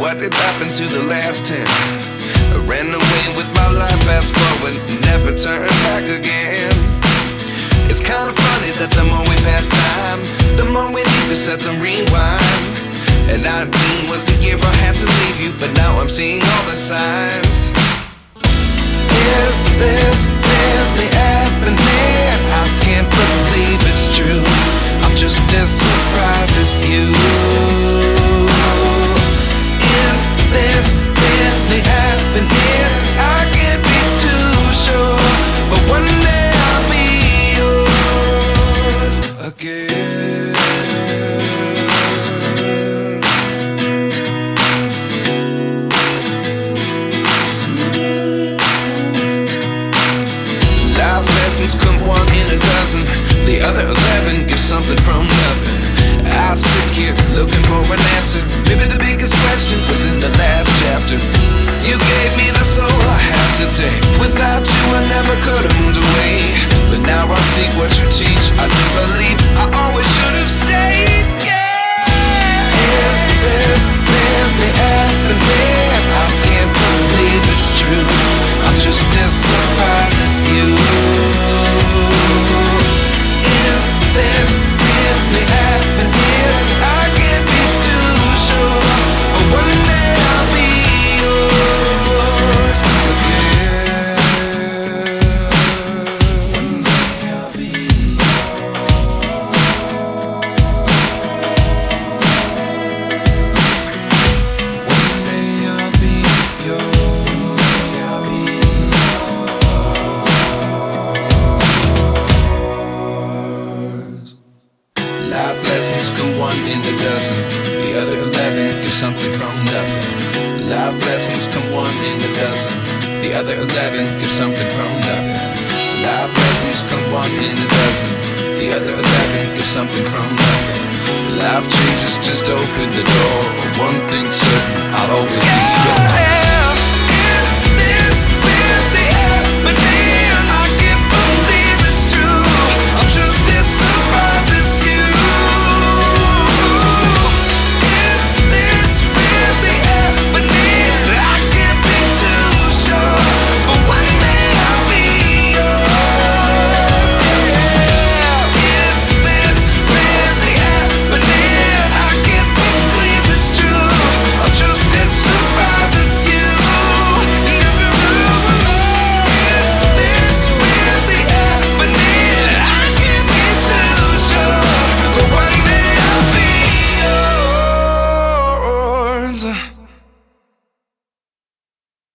what did happen to the last 10? I ran away with my life, fast forward, never turn back again. It's kind of funny that the more we pass time, the more we need to set them rewind. And 19 was the year I had to leave you, but now I'm seeing all the signs. Is this really happening? I can't believe it's true. I'm just as surprised as you. Is this really happening? I can't be too sure, but one day I'll be yours again. Life lessons come one in a dozen. The other 11 get something from nothing. I sit here looking for an answer. Maybe the biggest question was in the last chapter. You gave me the soul I have today. Without you I never could have moved away. But now I see what you teach. I do believe I always should have stayed. Yeah. Is this really happening? I can't believe it's true. I'm just as surprised as you. Is this really happening? I can't be too sure, but one day I'll be yours again. One day I'll be yours. One day I'll be yours. One day I'll be yours. Life lessons come one in a dozen. The other 11 give something from nothing. Life lessons come one in a dozen. The other 11 give something from nothing. Life lessons come one in a dozen. The other 11 give something from nothing. Life changes just open the door. One thing's certain, I'll always be